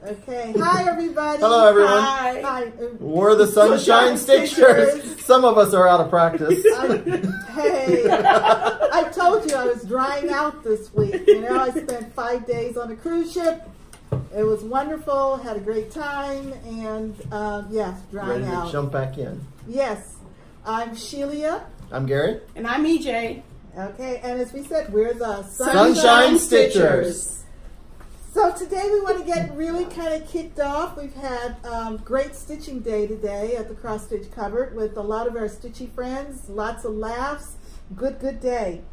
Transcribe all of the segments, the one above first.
Okay. Hi, everybody. Hello, everyone. Hi. Hi. We're the Sunshine Stitchers. Some of us are out of practice. Hey, I told you I was drying out this week. You know, I spent 5 days on a cruise ship. It was wonderful. Had a great time, and yeah, drying Ready to out. jump back in. Yes, I'm Shelia. I'm Gary. And I'm EJ. Okay, and as we said, we're the Sunshine Stitchers. So today we want to get really kind of kicked off. We've had great stitching day today at the Crossstitch cupboard with a lot of our stitchy friends, lots of laughs, good day.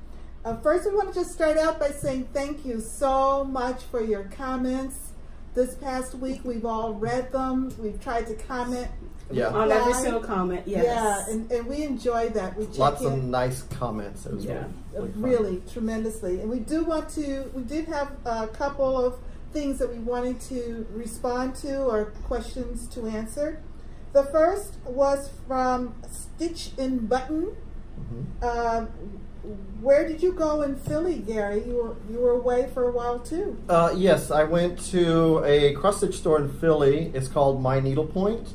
First we want to just start out by saying thank you so much for your comments. This past week we've all read them. We've tried to comment. Yeah. On every single comment, yes. Yeah, and we enjoy that. We check Lots in. of nice comments. It was really tremendously. And we did have a couple of things that we wanted to respond to or questions to answer. The first was from Stitch in Button. Mm-hmm. Where did you go in Philly, Gary? You were away for a while too. Yes, I went to a cross-stitch store in Philly. It's called My Needlepoint.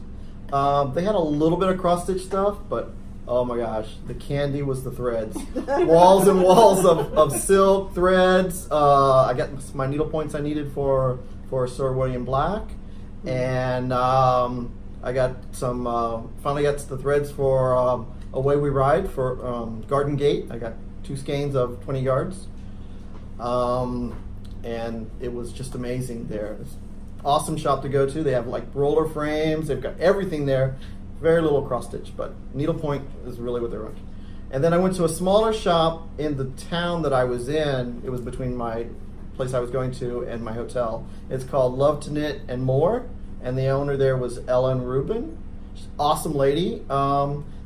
They had a little bit of cross-stitch stuff, but oh my gosh, the candy was the threads. Walls and walls of silk threads. I got my needle points I needed for Sir William Black. And I got some, finally got the threads for Away We Ride for Garden Gate. I got 2 skeins of 20 yards. And it was just amazing there. It's awesome shop to go to. They have like roller frames. They've got everything there. Very little cross stitch, but needlepoint is really what they're running. And then I went to a smaller shop in the town that I was in. It was between my place I was going to and my hotel. It's called Love to Knit and More, and the owner there was Ellen Rubin. She's an awesome lady.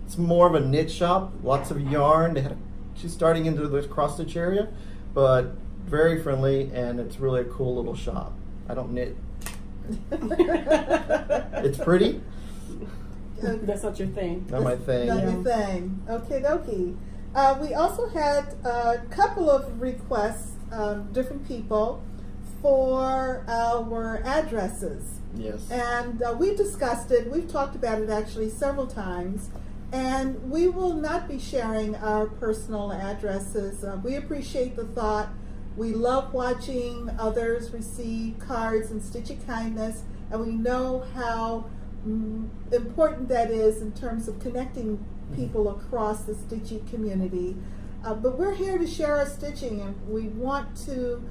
It's more of a knit shop, lots of yarn. She's starting into the cross stitch area, but very friendly, and it's really a cool little shop. I don't knit. It's pretty. That's not your thing. Not my thing. Not your thing. Okay, dokie. We also had a couple of requests, different people, for our addresses. Yes. And we've discussed it. We've talked about it actually several times. And we will not be sharing our personal addresses. We appreciate the thought. We love watching others receive cards and stitchy kindness, and we know how important that is in terms of connecting people across the stitchy community. But we're here to share our stitching, and we want to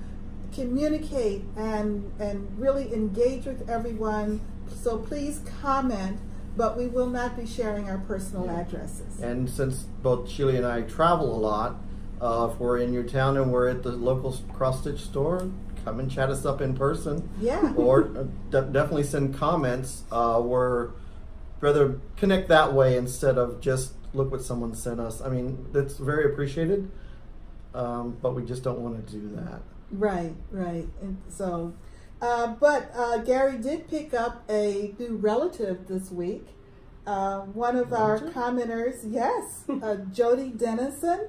communicate and really engage with everyone. So please comment, but we will not be sharing our personal addresses. And since both Shelia and I travel a lot, if we're in your town and we're at the local cross-stitch store, come and chat us up in person. Yeah. Or definitely send comments. We're rather connect that way instead of just look what someone sent us. I mean, that's very appreciated, but we just don't want to do that. Right. And so, but Gary did pick up a new relative this week. One of our commenters, yes, Jody Dennison,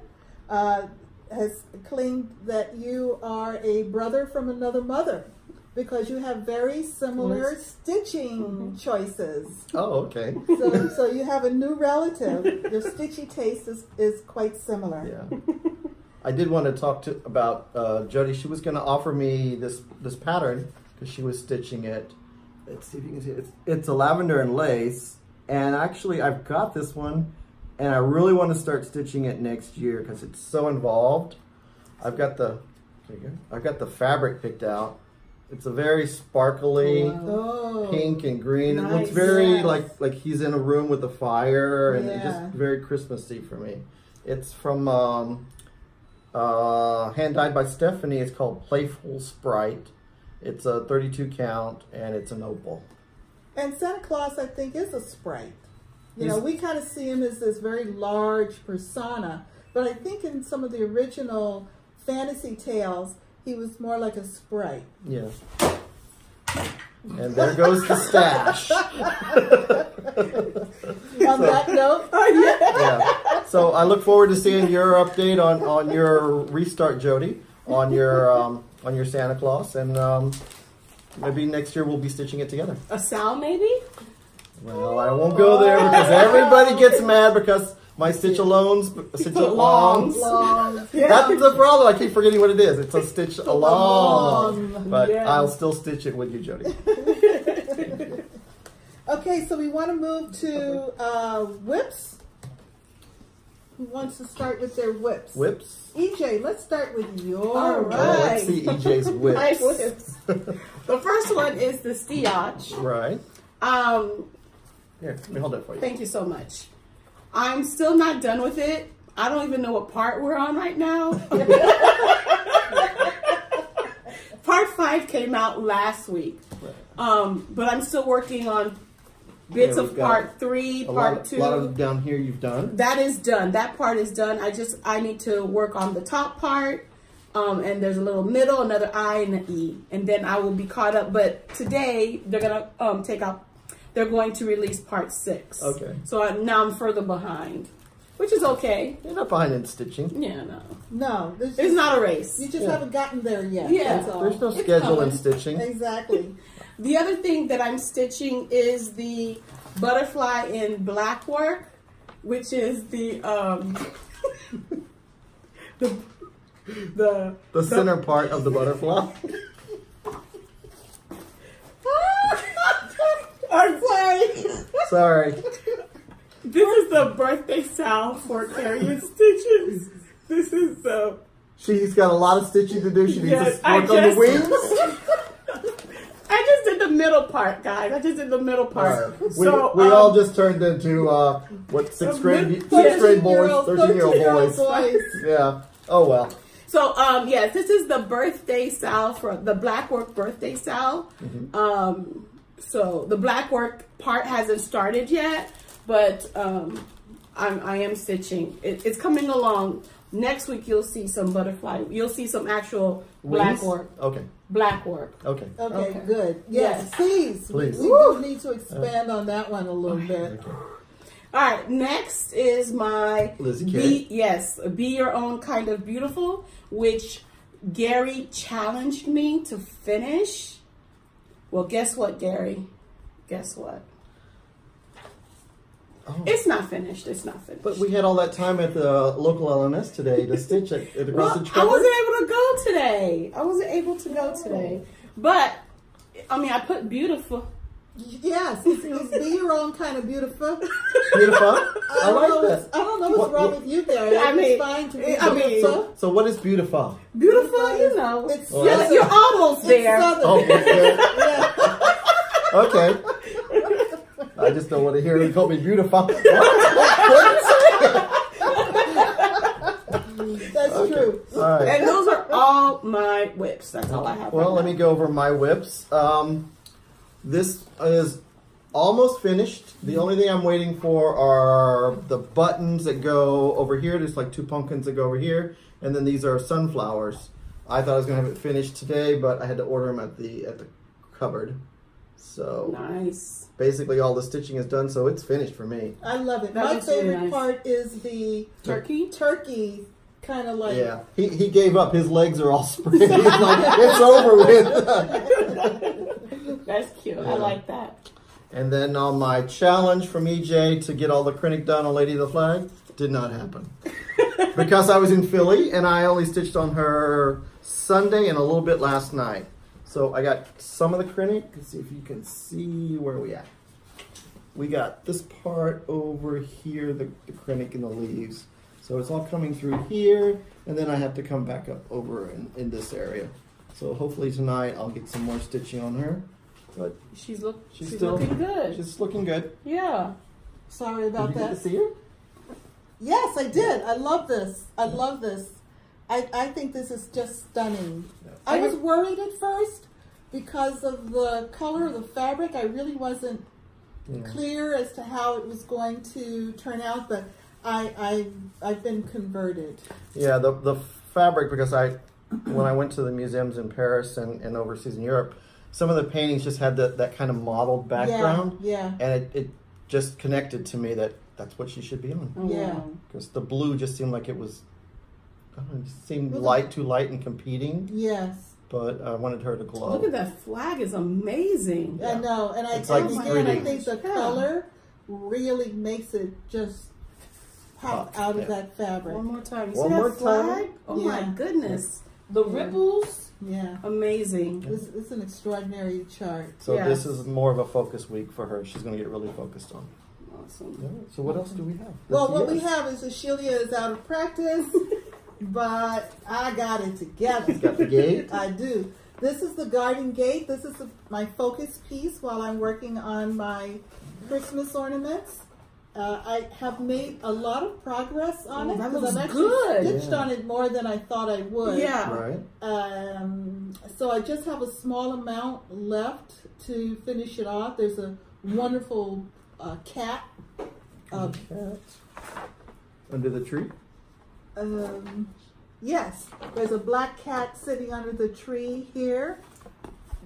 has claimed that you are a brother from another mother because you have very similar stitching choices. Oh, okay. So you have a new relative. Your stitchy taste is quite similar. Yeah. I did want to talk about Jody. She was going to offer me this pattern because she was stitching it. Let's see if you can see it. It's a lavender and lace, and actually I've got this one. And I really want to start stitching it next year because it's so involved. I've got the fabric picked out. It's a very sparkly pink and green. Nice. It looks very like he's in a room with a fire, and it's just very Christmassy for me. It's from hand dyed by Stephanie. It's called Playful Sprite. It's a 32 count, and it's an opal. And Santa Claus, I think, is a sprite. You know, we kind of see him as this very large persona, but I think in some of the original fantasy tales, he was more like a sprite. Yeah. And there goes the stash. On that note, Yeah. So I look forward to seeing your update on your restart, Jody, on your Santa Claus, and maybe next year we'll be stitching it together. A Sal, maybe? Well, I won't go there because everybody gets mad because my stitch-alongs, long. Yeah. That's the problem. I keep forgetting what it is. It's a stitch-along. But Yeah. I'll still stitch it with you, Jody. okay, so we want to move to whips. Who wants to start with their whips? Whips. EJ, let's start with your All whip. right. Let's see EJ's whips. Nice whips. The first one is the Stiach. Right. Here, let me hold that for you. Thank you so much. I'm still not done with it. I don't even know what part we're on right now. Part 5 came out last week. But I'm still working on bits Yeah, of part 3, part 2. A lot of down here you've done. That is done. That part is done. I need to work on the top part. And there's a little middle, another I and an E. And then I will be caught up. But today they're gonna they're going to release part 6. Okay. So now I'm further behind. Which is okay. You're not behind in stitching. Yeah, no. No, It's not a race. You just Yeah. haven't gotten there yet. Yeah. That's all. There's no It's schedule in coming. stitching. Exactly. The other thing that I'm stitching is the butterfly in black work, which is the The center part of the butterfly. I'm sorry. Sorry. This is the birthday salve for Carrier Stitches. This is the She's got a lot of stitching to do. She needs Yes, to work on the wings. I just did the middle part, guys. I just did the middle part. Right. So we all just turned into what sixth grade boys, 13-year-old boys. Yeah. Oh well. So yes, this is the birthday salve for the black work birthday salve. Mm-hmm. So the black work part hasn't started yet, but I am stitching. It's coming along. Next week you'll see some butterfly. You'll see some actual black Wings? work. Okay. Black work. Okay. Okay, good. Yes, Yes. please. Please. We do need to expand on that one a little bit. Okay. All right, next is my Lizzie K. Be Your Own Kind of Beautiful, which Gary challenged me to finish. Well, guess what, Gary? Guess what? Oh. It's not finished. It's not finished. But we had all that time at the local LNS today to stitch at the Crossstitch I cover. wasn't able to go today. But I mean, I put beautiful. Yes, it's be your own kind of beautiful. Beautiful. I like that. I don't know what's wrong with you there. I mean, it's fine to be I mean, beautiful. So what is beautiful? Beautiful, you know. It's Oh, southern. You're almost It's there. southern. Oh, okay. Yeah. Okay. I just don't want to hear you call me beautiful. What? That's Okay. true. All right. And those are all my whips. That's all I have. Well, right let now. me go over my whips. This is almost finished. The only thing I'm waiting for are the buttons that go over here. There's like 2 pumpkins that go over here. And then these are sunflowers. I thought I was going to have it finished today, but I had to order them at the cupboard. So Nice. basically all the stitching is done, so it's finished for me. I love it. That My looks really favorite nice. part is the Turkey. kind of like. Yeah, he gave up. His legs are all spread. He's like, it's over with. That's cute. I like that. And then on my challenge from EJ to get all the Krennic done on Lady of the Flag, did not happen. Because I was in Philly and I only stitched on her Sunday and a little bit last night. So I got some of the Krennic. Let's see if you can see where we at. We got this part over here, the Krennic and the leaves. So it's all coming through here, and then I have to come back up over in this area. So hopefully tonight I'll get some more stitching on her. But She's still looking good. she's looking good. Yeah. Sorry Did about you get that. to see her? Yes, I did. I love this. I love this. I think this is just stunning. Yeah. I was worried at first because of the color of the fabric. I really wasn't clear as to how it was going to turn out, but I've been converted. Yeah, the fabric, because I when I went to the museums in Paris and overseas in Europe, some of the paintings just had that kind of mottled background. Yeah. And it just connected to me that that's what she should be on. Yeah. Because the blue just seemed like it was, I don't know, it just seemed too light and competing. Yes. But I wanted her to glow. Look at that flag, is amazing. I know, and I think the color really makes it just pop out of that fabric. One more time. You One see more that flag? time. Oh my goodness. The ripples. Yeah. Amazing. This is an extraordinary chart. So this is more of a focus week for her. She's going to get really focused on. Awesome. Yeah. So what else do we have? Well, what we have is that Shelia is out of practice, but I got it together. You got the gate? I do. This is the garden gate. This is my focus piece while I'm working on my Christmas ornaments. I have made a lot of progress on it because I've actually stitched on it more than I thought I would. Yeah. Right. So I just have a small amount left to finish it off. There's a wonderful cat. Cat. Under the tree? Yes. There's a black cat sitting under the tree here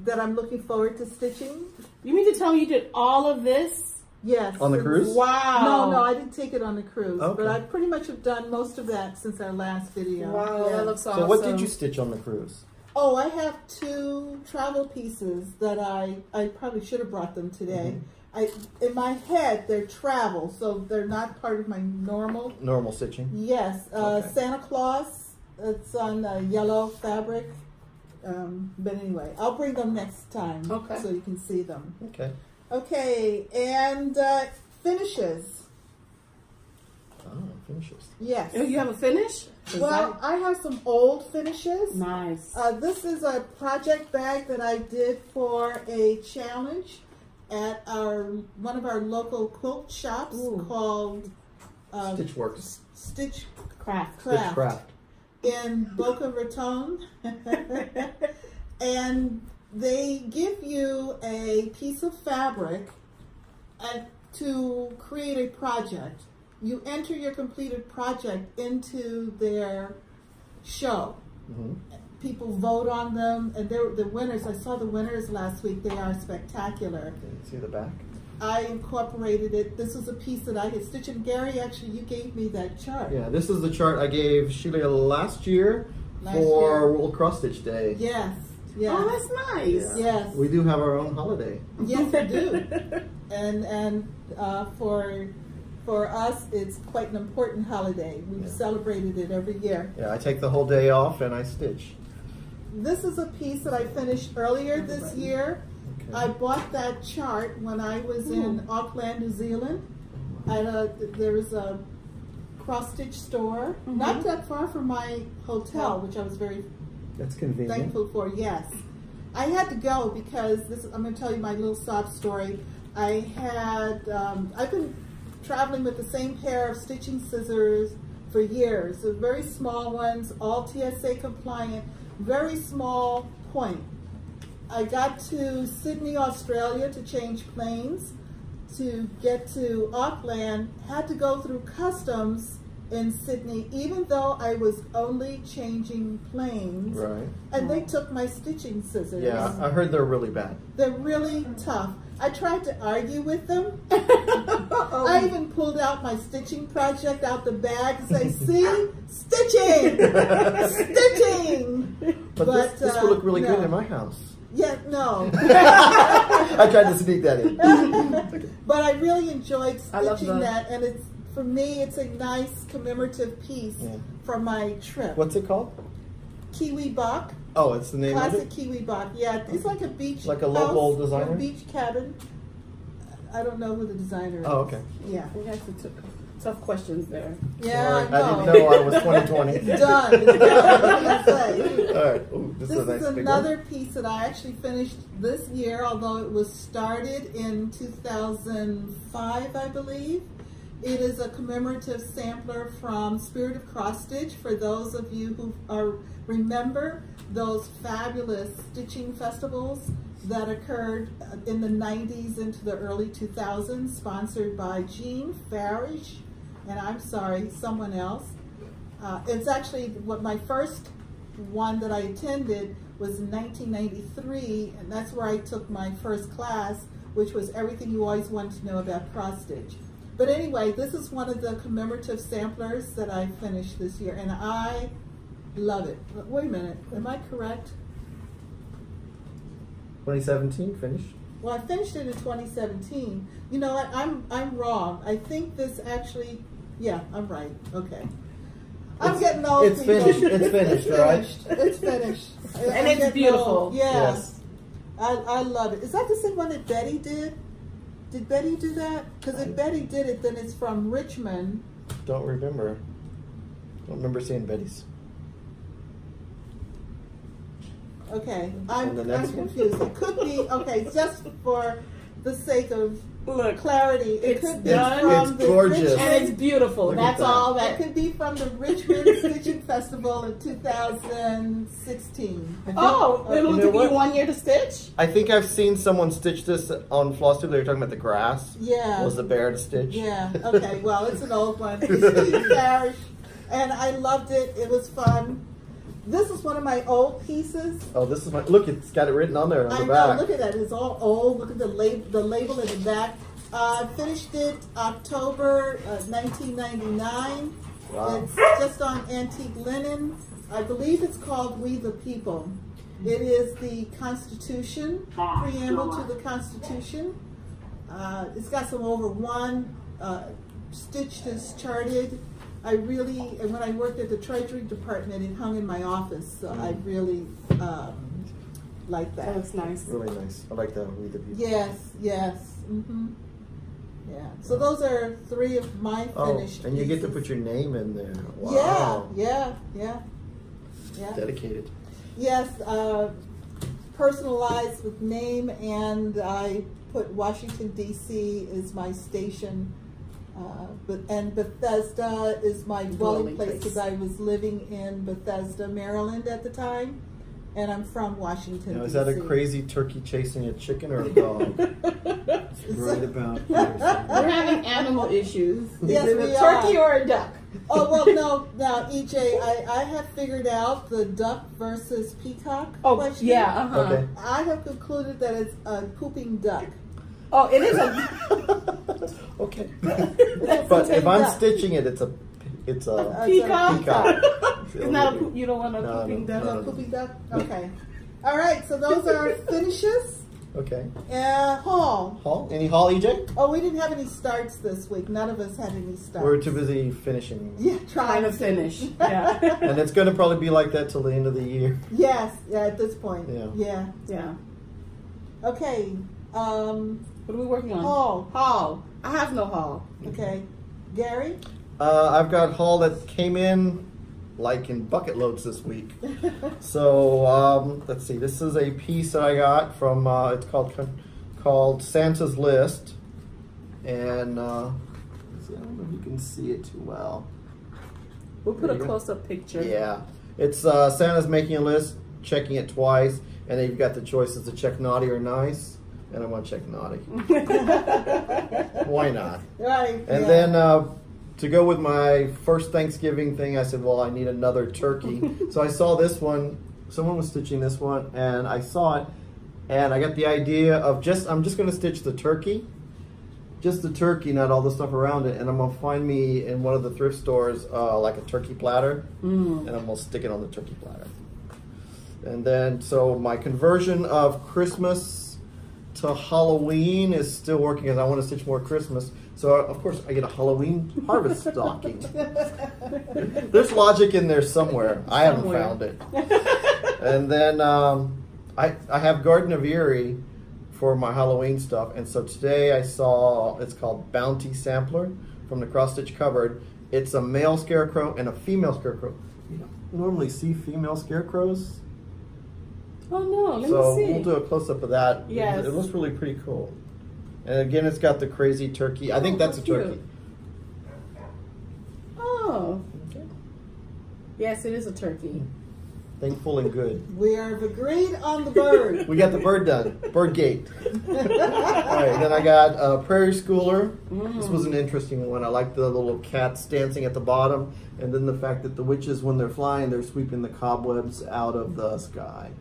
that I'm looking forward to stitching. You mean to tell me you did all of this? Yes. On the cruise? Wow. No, I didn't take it on the cruise, okay. but I pretty much have done most of that since our last video. Wow, that looks awesome. So what did you stitch on the cruise? Oh, I have 2 travel pieces that I probably should have brought them today. In my head, they're travel, so they're not part of my normal stitching. Yes, Okay. Santa Claus. It's on yellow fabric. But anyway, I'll bring them next time, so you can see them. Okay. Okay, and finishes. Oh, finishes. Yes. Oh, you have a finish? Well, I have some old finishes. Nice. This is a project bag that I did for a challenge at one of our local quilt shops called Stitchworks. Stitch Craft. Stitch Craft. In Boca Raton. And they give you a piece of fabric to create a project. You enter your completed project into their show. People vote on them, and they're the winners. I saw the winners last week. They are spectacular. See the back? I incorporated it. This was a piece that I had stitched, and Gary, actually, you gave me that chart. Yeah, this is the chart I gave Shelia last year for World Cross-Stitch Day. Yes. Yes. Oh, that's nice. Yeah. Yes. We do have our own holiday. Yes, we do. And for us, it's quite an important holiday. We've celebrated it every year. Yeah, I take the whole day off and I stitch. This is a piece that I finished earlier this year. Okay. I bought that chart when I was in Auckland, New Zealand. There was a cross-stitch store, not that far from my hotel, which I was very thankful for. Yes, I had to go because I'm going to tell you my little sob story. I've been traveling with the same pair of stitching scissors for years. They're very small ones, all TSA compliant, very small point. I got to Sydney, Australia to change planes. To get to Auckland, had to go through customs in Sydney, even though I was only changing planes. Right. And they took my stitching scissors. Yeah, I heard they're really bad. They're really tough. I tried to argue with them. I even pulled out my stitching project out the bag and say, see, stitching, stitching. But this will look really good in my house. Yeah, no. I tried to sneak that in. But I really enjoyed stitching that, and for me, it's a nice commemorative piece for my trip. What's it called? Kiwi Bach. Oh, it's the name of it? Classic Kiwi Bach. Yeah, it's like a beach like a local designer? A beach cabin. I don't know who the designer is. Oh, okay. Yeah. We had some tough questions there. Yeah, I didn't know I was 2020. It's done. It's done. All right. Ooh, this is a nice another piece that I actually finished this year, although it was started in 2005, I believe. It is a commemorative sampler from Spirit of Crossstitch for those of you who remember those fabulous stitching festivals that occurred in the 90s into the early 2000s, sponsored by Jean Farish, and I'm sorry, someone else. It's actually my first one that I attended was in 1993, and that's where I took my first class, which was everything you always wanted to know about cross-stitch. But anyway, this is one of the commemorative samplers that I finished this year, and I love it. Wait a minute, am I correct? 2017 finished. Well, I finished it in 2017. You know what? I'm wrong. I think this actually. Yeah, I'm right. Okay. I'm getting old. It's finished. It's finished, right? It's finished. And it's beautiful. Old. Yeah. Yes. I love it. Is that the same one that Betty did? Did Betty do that? Because if Betty did it, then it's from Richmond. Don't remember. Don't remember seeing Betty's. Okay, I'm the next one? confused. It could be, okay, just for the sake of Look, clarity, it it's could be done. from It's the gorgeous. Richmond, and it's beautiful. Look at That's that. all it that. could be from the Richmond Stitching Festival in 2016. Oh, You it'll know take you what? 1 year to stitch? I think I've seen someone stitch this on Flosstube. They were talking about the grass. Yeah. Was the bear to stitch? Yeah, okay, well, it's an old one. It's Parish, and I loved it. It was fun. This is one of my old pieces. Oh, this is my, look, it's got it written on there on I the know, back. look at that. It's all old. Look at the label in the back. I finished it October 1999. Wow. It's just on antique linen. I believe it's called We the People. It is the Constitution, preamble to the Constitution. It's got some over one, stitched is charted. I really, and when I worked at the Treasury Department, it hung in my office, so I really like that. That looks nice. Really nice. I like that. We the people. Yes, yes. Mm-hmm. Yeah. So those are three of my finished and you get to pieces. put your name in there. Wow. Yeah. Dedicated. Yes, personalized with name, and I put Washington, D.C. is my station. And Bethesda is my dwelling place because I was living in Bethesda, Maryland at the time, and I'm from Washington, Now, is D.C. that a crazy turkey chasing a chicken or a dog? Right about here. We're having animal issues. Yes, Is it we a turkey are. or a duck? Oh, well, no, now, EJ, I have figured out the duck versus peacock question. Yeah, uh-huh. Okay. I have concluded that it's a pooping duck. Oh, it is a... Okay. That's But a if I'm duck. stitching it, it's a Peacock? peacock. It's not a poop. You don't want a No, pooping no, duck? no, A pooping duck? Okay. All right, so those are finishes. Okay. Haul. Haul? Any haul, EJ? Oh, we didn't have any starts this week. None of us had any starts. We're too busy finishing. Yeah, Trying to finish. Yeah. And it's going to probably be like that till the end of the year. Yes, yeah, at this point. Yeah. Yeah. Okay. What are we working on? Haul. Haul. I have no haul. Okay. Gary? I've got haul that came in like in bucket loads this week. So let's see. This is a piece that I got from. It's called Santa's List, and let's see, I don't know if you can see it too well. We'll put There a you go. close-up picture. Yeah, it's Santa's making a list, checking it twice, and then you've got the choices to check naughty or nice. And I want to check naughty. Why not? Right. And then to go with my first Thanksgiving thing, I said, well, I need another turkey. So I saw this one. Someone was stitching this one, and I saw it, and I got the idea of I'm just going to stitch the turkey. Just the turkey, not all the stuff around it. And I'm going to find me in one of the thrift stores like a turkey platter, and I'm going to stick it on the turkey platter. And then, so my conversion of Christmas to Halloween is still working because I want to stitch more Christmas. So of course I get a Halloween harvest stocking. There's logic in there somewhere. I haven't found it. And then I have Garden of Erie for my Halloween stuff. And so today I saw, it's called Bounty Sampler from the Crossstitch cupboard. It's a male scarecrow and a female scarecrow. You don't normally see female scarecrows. Oh no, let So me see. we'll do a close-up of that. Yes. It looks really pretty cool. And again, it's got the crazy turkey. I think that's a cute. turkey. Oh, Okay. yes, it is a turkey. Thankful and good. We have agreed on the bird. We got the bird done. Bird gate. All right, then I got Prairie Schooler. This was an interesting one. I like the little cats dancing at the bottom, and then the fact that the witches, when they're flying, they're sweeping the cobwebs out of the sky.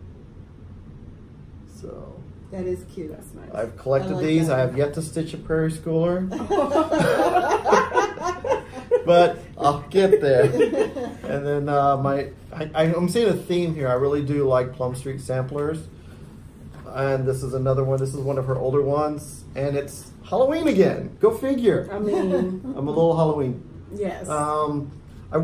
So That is cute. That's nice. I've collected like these. that. I have yet to stitch a Prairie Schooler. But I'll get there. And then I'm seeing a theme here. I really do like Plum Street samplers. And this is another one. This is one of her older ones. And it's Halloween again. Go figure. I mean, I'm a little Halloween. yes. I've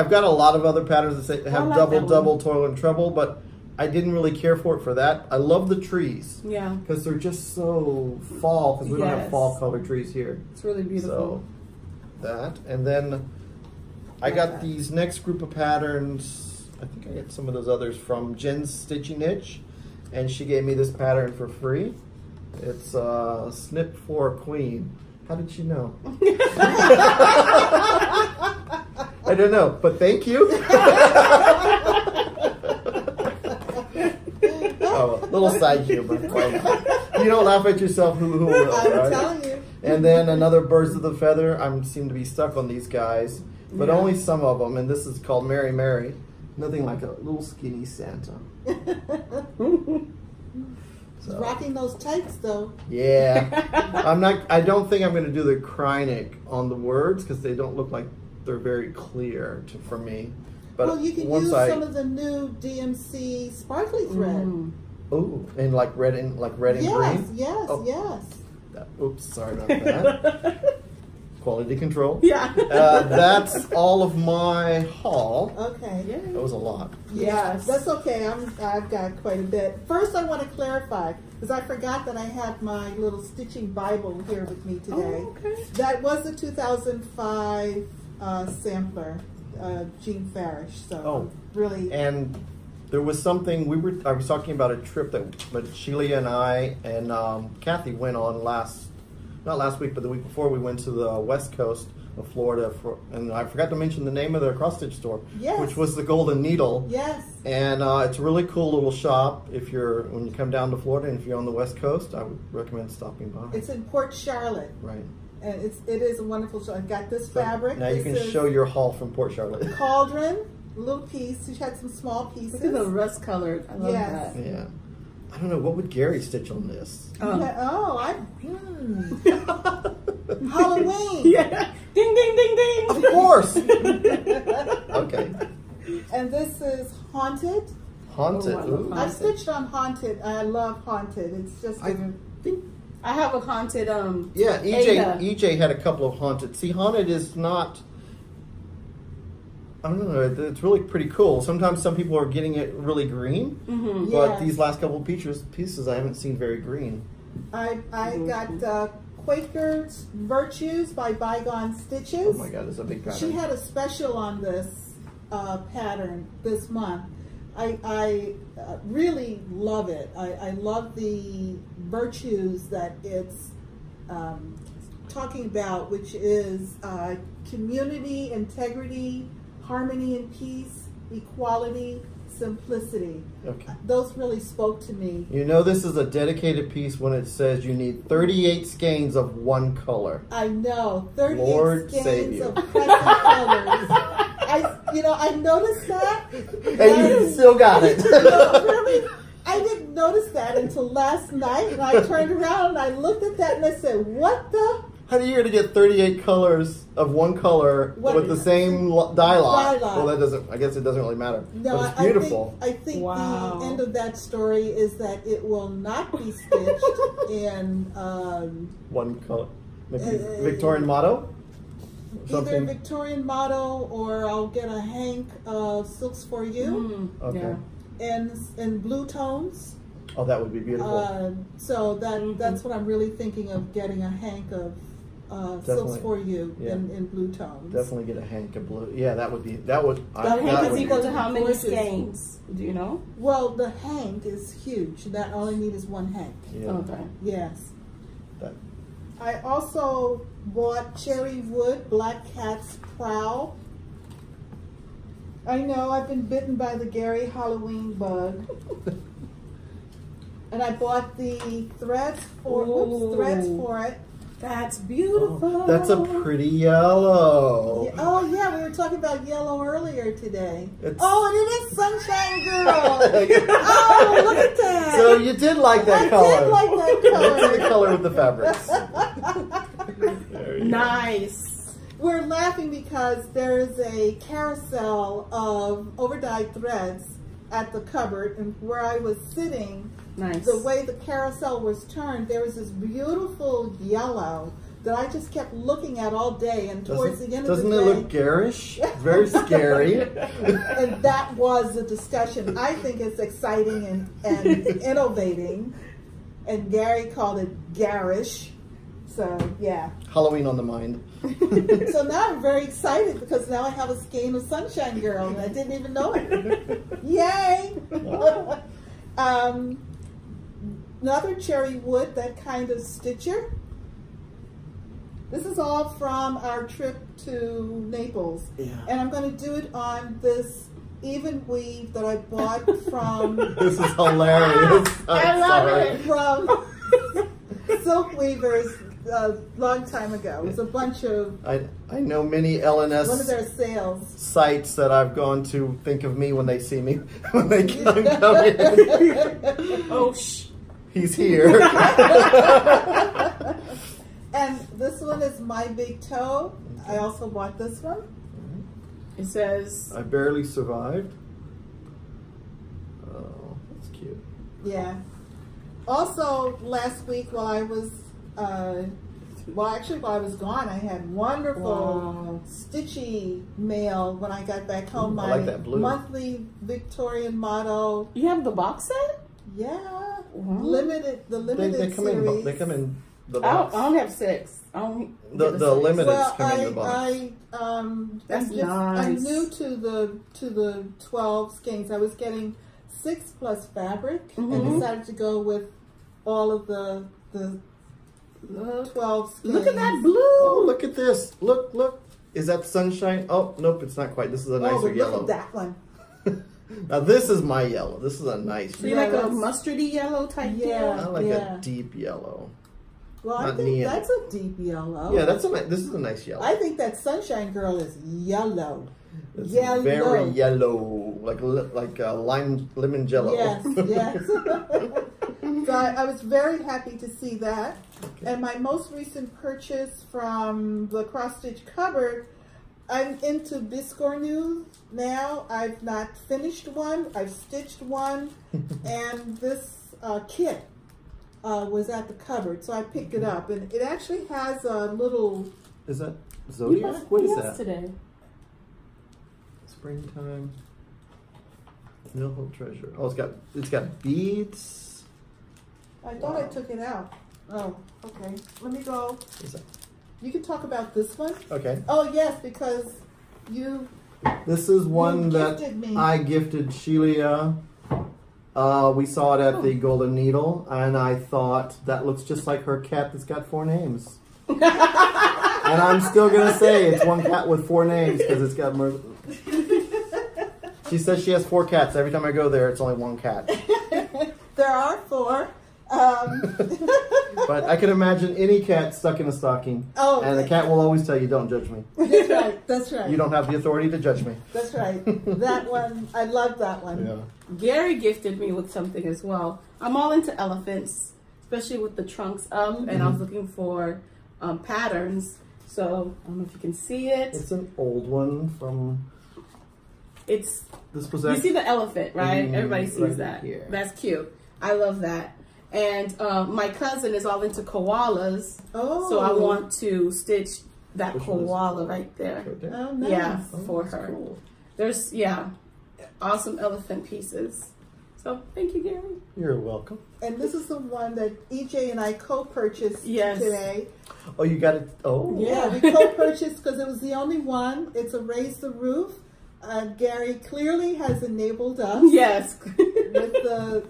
got a lot of other patterns that have like double, that double, toil, and treble, but I didn't really care for it for that. I love the trees. Yeah. Because they're just so fall, because we don't have Yes. fall colored trees here. It's really beautiful. So that, and then I got these next group of patterns. I think I got some of those others from Jen's Stitchy Niche, and she gave me this pattern for free. It's Snip for a Queen. How did she know? I don't know, but thank you. Oh, little side humor. You don't laugh at yourself, who will, I'm right? telling you. And then another Birds of the Feather. I seem to be stuck on these guys, but Yeah. only some of them. And this is called Mary Mary. Nothing like a little skinny Santa. So, Rocking those tights though. yeah, I don't think I'm going to do the Krynic on the words because they don't look like they're very clear for me. But Well, you can once use some of the new DMC sparkly thread. oh, and like red and green. Yes, Oh. yes. Oops, sorry about that. Quality control. Yeah. That's all of my haul. Okay. That was a lot. Yes. That's okay. I've got quite a bit. First, I want to clarify, because I forgot that I had my little stitching Bible here with me today. Oh, okay. That was the 2005 sampler, Jean Farish. So really. And there was something I was talking about a trip that Shelia and I and Kathy went on not last week, but the week before. We went to the west coast of Florida and I forgot to mention the name of their cross-stitch store, Yes. which was the Golden Needle. Yes. And it's a really cool little shop when you come down to Florida, and if you're on the west coast, I would recommend stopping by. It's in Port Charlotte. Right. And it is a wonderful shop. I've got this fabric. Now you This can is show your haul from Port Charlotte. cauldron, little piece. She had some small pieces. Look at the rust colored. I love Yes. that. Yeah. I don't know, what would Gary stitch on this? Halloween. Yeah. Ding, ding, ding, ding. Of course. Okay. And this is Haunted. Haunted. Oh, I love Ooh. Haunted. I've stitched on Haunted. I love Haunted. It's just I think. I have a haunted Yeah, Ada. EJ had a couple of Haunted. See, Haunted is not. I don't know. It's really pretty cool. Sometimes some people are getting it really green, but Yes. these last couple of pieces I haven't seen very green. I got Quaker's Virtues by Bygone Stitches. Oh my God, it's a big pattern. She had a special on this pattern this month. I really love it. I love the virtues that it's talking about, which is community, integrity, harmony and peace, equality, simplicity. Okay. Those really spoke to me. You know this is a dedicated piece when it says you need 38 skeins of one color. I know, 38 Lord save skeins you. of present colors. I noticed that. And you still got it. No, really, I didn't notice that until last night, and I turned around and I looked at that and I said, "What the?" How do you going to get 38 colors of one color with the same dye lot? Well, that doesn't. I guess it doesn't really matter. No, but it's beautiful. I think Wow. the end of that story is that it will not be stitched in One color, maybe Victorian motto. either Victorian motto, or I'll get a hank of Silks for You Okay. Yeah. in blue tones. Oh, that would be beautiful. So that's what I'm really thinking of, getting a hank of Silks Definitely. for You Yeah. in blue tones. Definitely get a hank of blue. Yeah, that would be. The hank is would equal be- to how many Gorgeous. skeins? Do you know? Well, the hank is huge. That all I need is one hank. Yeah. Okay. Yes. That- I also bought Cherry Wood Black Cat's Prowl. I know, I've been bitten by the Gary Halloween bug. And I bought the threads for it. That's beautiful. Oh, that's a pretty yellow. Oh yeah, we were talking about yellow earlier today. Oh, and it is Sunshine Girl. Oh, look at that. So you did like that color. I did like that color. That's the color with the fabrics. Nice. We're laughing because there is a carousel of overdyed threads at the cupboard, and where I was sitting, the way the carousel was turned, there was this beautiful yellow that I just kept looking at all day, and towards the end of the day... Doesn't it look garish? It's very scary. And that was the discussion. I think it's exciting and innovating, and Gary called it garish. So, yeah. Halloween on the mind. So now I'm very excited because now I have a skein of Sunshine Girl and I didn't even know it. Yay! Another cherry wood, that kind of stitcher. This is all from our trip to Naples. Yeah. And I'm going to do it on this even weave that I bought from... This is hilarious. I love it. From Silk Weavers a long time ago. It was a bunch of... I know many LNS... One of their sales. Sites that I've gone to think of me when they see me. When they come in. Oh, shh. He's here. And this one is My Big Toe. I also bought this one. It says... I barely survived. Oh, that's cute. Yeah. Also, last week while I was, while I was gone, I had wonderful stitchy mail when I got back home. I like that blue. Monthly Victorian motto. You have the box set? Yeah. Wow. The limited they come series. in. They come in the box. I don't have 6. I don't. The limiteds come in the box. That's nice. I'm new to the 12 skeins. I was getting 6 plus fabric, and decided to go with all of the 12 skeins. Look at that blue. Oh, look at this. Look. Is that sunshine? Oh, nope, it's not quite. This is a nicer yellow. Look at that one. Now this is my yellow. This is a nice So you like a mustardy yellow type deal? I like a deep yellow. Well, I think that's a deep yellow. Yeah, this is a nice yellow. I think that Sunshine Girl is yellow. It's very yellow, like lemon jello. Yes. So I was very happy to see that. Okay. And my most recent purchase from the Crossstitch cupboard, I'm into biscornu now. I've not finished one. I've stitched one. And this kit was at the cupboard, so I picked it up. And it actually has a little... Is that Zodiac? What is that? Today? Springtime. Millhope treasure. Oh, it's got beads. I thought I took it out. Oh, okay. Let me go. What is that? You can talk about this one. Okay. Oh yes, because you. This is one that I gifted Shelia. We saw it at the Golden Needle, and I thought that looks just like her cat that's got 4 names. And I'm still gonna say it's one cat with 4 names because it's got more. She says she has 4 cats. Every time I go there, it's only 1 cat. There are 4. But I can imagine any cat stuck in a stocking. Oh, and the cat will always tell you, "Don't judge me." That's right. That's right. You don't have the authority to judge me. That's right. That one, I love that one. Yeah. Gary gifted me with something as well. I'm all into elephants, especially with the trunks up, and I was looking for patterns. So I don't know if you can see it. It's an old one from. It's. This was. You see the elephant, right? Everybody sees right that. Here. That's cute. I love that. And my cousin is all into koalas. Oh. So I want to stitch that koala right there. Oh, nice. Yeah, for her. Cool. There's, awesome elephant pieces. So thank you, Gary. You're welcome. And this is the one that EJ and I co-purchased today. Oh, you got it. Oh. Yeah, we co-purchased because it was the only one. It's a Raise the Roof. Gary clearly has enabled us. Yes.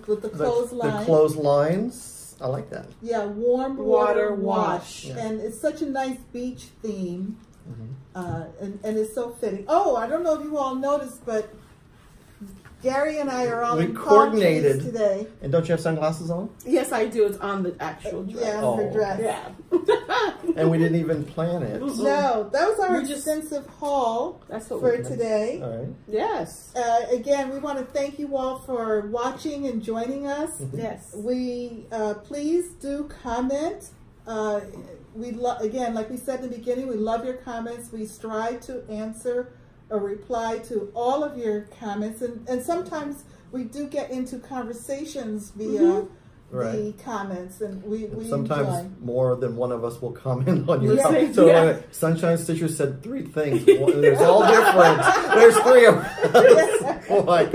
with the clothesline. The clotheslines. I like that. Yeah, warm water wash. Yeah. And it's such a nice beach theme. And it's so fitting. Oh, I don't know if you all noticed, but Gary and I are on We the coordinated today. And don't you have sunglasses on? Yes, I do. It's on the actual dress. Yeah, Oh. her dress. Yeah. And we didn't even plan it. No, that was our We just- extensive haul That's what for we today. All right. Yes. Again, we want to thank you all for watching and joining us. Yes. We please do comment. Again, like we said in the beginning, we love your comments. We strive to answer or reply to all of your comments, and sometimes we do get into conversations via the comments, and we Sometimes enjoy. more than one of us will comment on your Yeah. comment. So Sunshine Stitcher said 3 things. There's all different. There's 3 of them. Like,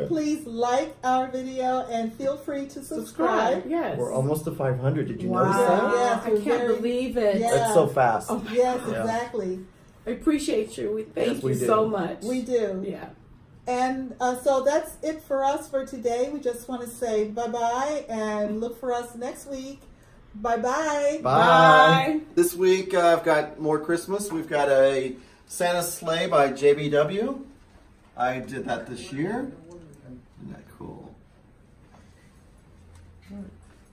Please like our video and feel free to subscribe. Yes. We're almost to 500. Did you notice Wow. that? Yes, I we're can't very- believe it. Yeah. That's so fast. Oh, Yes, Yeah. exactly. I appreciate you. We thank Yes, we you do. so much. We do. Yeah. And so that's it for us for today. We just want to say bye-bye and look for us next week. Bye-bye. Bye. This week I've got more Christmas. We've got a Santa Sleigh by JBW. I did that this year. Isn't that cool?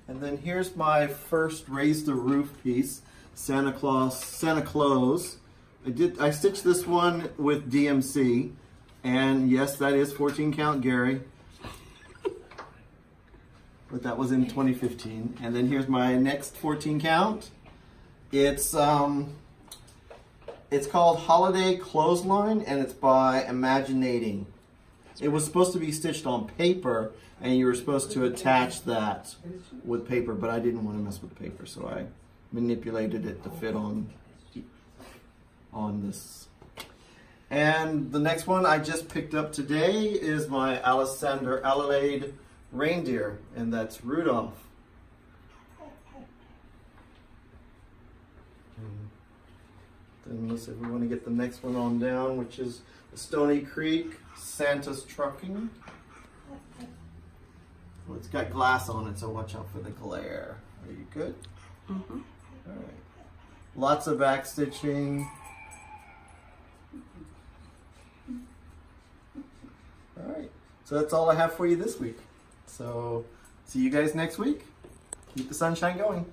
And then here's my first Raise the Roof piece, Santa Claus. I stitched this one with DMC, and yes, that is 14 count Gary. But that was in 2015. And then here's my next 14 count. It's called Holiday Clothesline, and it's by Imaginating. It was supposed to be stitched on paper, and you were supposed to attach that with paper, but I didn't want to mess with paper, so I manipulated it to fit on this. And the next one I just picked up today is my Alexander Adelaide Reindeer, and that's Rudolph. Then let's see if we want to get the next one on down, which is Stony Creek Santa's Trucking. Well, it's got glass on it, so watch out for the glare. Are you good? Mm-hmm. All right. Lots of back stitching. All right. So that's all I have for you this week. So see you guys next week. Keep the sunshine going.